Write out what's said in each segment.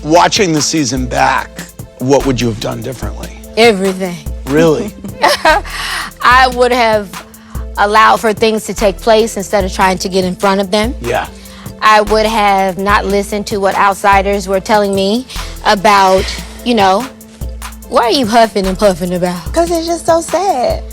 Watching the season back, what would you have done differently? Everything. Really? I would have allowed for things to take place instead of trying to get in front of them. Yeah. I would have not listened to what outsiders were telling me about, what are you huffing and puffing about? Because it's just so sad.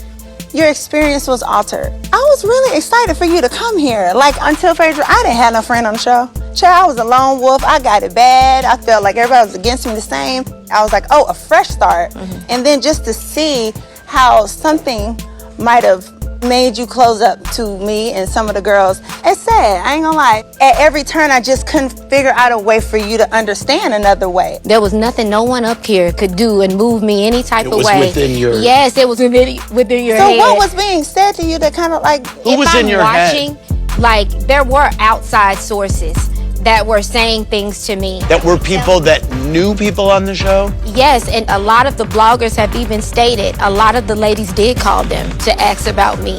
Your experience was altered. I was really excited for you to come here. Like, until Phaedra, I didn't have no friend on the show. Child, I was a lone wolf. I got it bad. I felt like everybody was against me the same. I was like, oh, a fresh start. And then just to see how something might have made you close up to me and some of the girls, it's sad, I ain't gonna lie. At every turn, I just couldn't figure out a way for you to understand another way. There was nothing no one up here could do and move me any type of way. It was within your... Yes, it was within your head. So what was being said to you that kind of like... Who was in your head? Like, there were outside sources that were saying things to me. That were people that knew people on the show? Yes, and a lot of the bloggers have even stated, a lot of the ladies did call them to ask about me.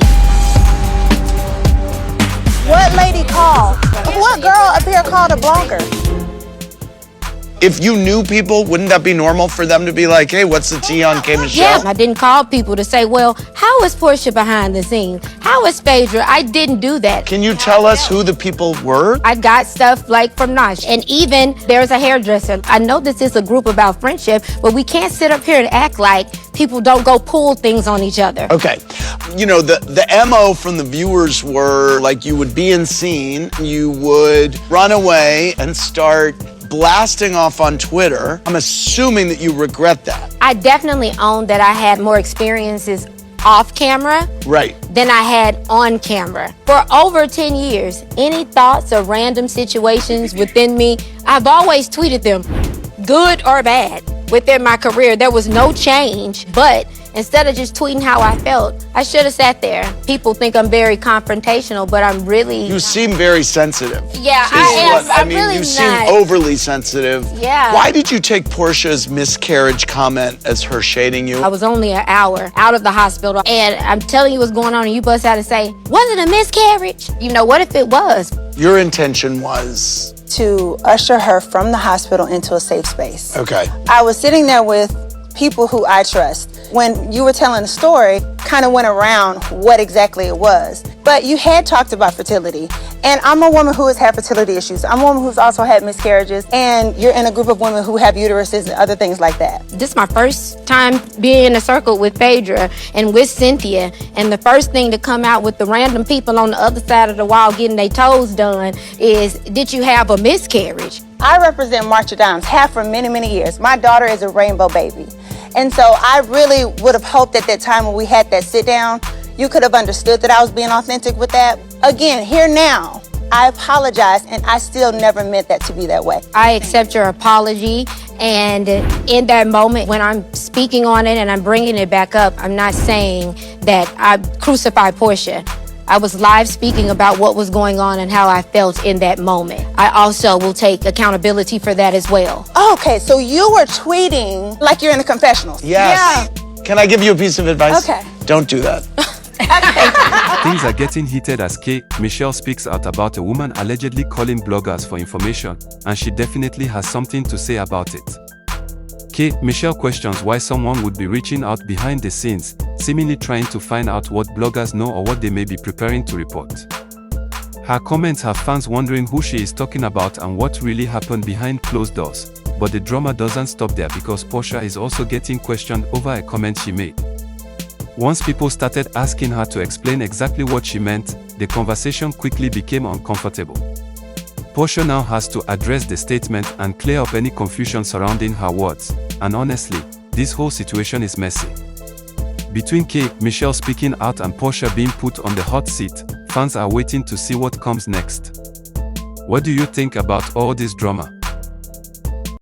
What lady called? What girl up here called a blogger? If you knew people, wouldn't that be normal for them to be like, hey, what's the tea on K. Michelle? Yeah, I didn't call people to say, well, how is Porsha behind the scenes? How is Phaedra? I didn't do that. Can you tell us who the people were? I got stuff like from Nash. And even there's a hairdresser. I know this is a group about friendship, but we can't sit up here and act like people don't go pull things on each other. Okay. The MO from the viewers were like you would be in scene, you would run away and start blasting off on Twitter. I'm assuming that you regret that. I definitely own that I had more experiences off camera than I had on camera. For over 10 years, any thoughts or random situations within me, I've always tweeted them, good or bad. Within my career, there was no change, but instead of just tweeting how I felt, I should have sat there. People think I'm very confrontational, but I'm really... You seem very sensitive. Yeah, I am. I'm really you seem not. overly sensitive. Yeah. Why did you take Porsha's miscarriage comment as her shading you? I was only an hour out of the hospital, and I'm telling you what's going on, and you bust out and say, was it a miscarriage? What if it was? Your intention was? To usher her from the hospital into a safe space. Okay. I was sitting there with people who I trust. When you were telling the story, kind of went around what exactly it was. But you had talked about fertility. And I'm a woman who has had fertility issues. I'm a woman who's also had miscarriages. And you're in a group of women who have uteruses and other things like that. This is my first time being in a circle with Phaedra and with Cynthia. And the first thing to come out with the random people on the other side of the wall getting their toes done is, did you have a miscarriage? I represent March of Dimes, have for many, many years. My daughter is a rainbow baby. And so I really would have hoped at that time when we had that sit down, you could have understood that I was being authentic with that. Again, here now, I apologize, and I still never meant that to be that way. I accept your apology, and in that moment when I'm speaking on it and I'm bringing it back up, I'm not saying that I crucified Porsha. I was live speaking about what was going on and how I felt in that moment. I also will take accountability for that as well. Okay, so you were tweeting like you're in the confessionals. Yes. Yeah. Can I give you a piece of advice? Okay. Don't do that. Things are getting heated as K. Michelle speaks out about a woman allegedly calling bloggers for information, and she definitely has something to say about it. K. Michelle questions why someone would be reaching out behind the scenes, seemingly trying to find out what bloggers know or what they may be preparing to report. Her comments have fans wondering who she is talking about and what really happened behind closed doors. But the drama doesn't stop there, because Porsha is also getting questioned over a comment she made. Once people started asking her to explain exactly what she meant, the conversation quickly became uncomfortable. Porsha now has to address the statement and clear up any confusion surrounding her words, and honestly, this whole situation is messy. Between K. Michelle speaking out and Porsha being put on the hot seat, fans are waiting to see what comes next. What do you think about all this drama?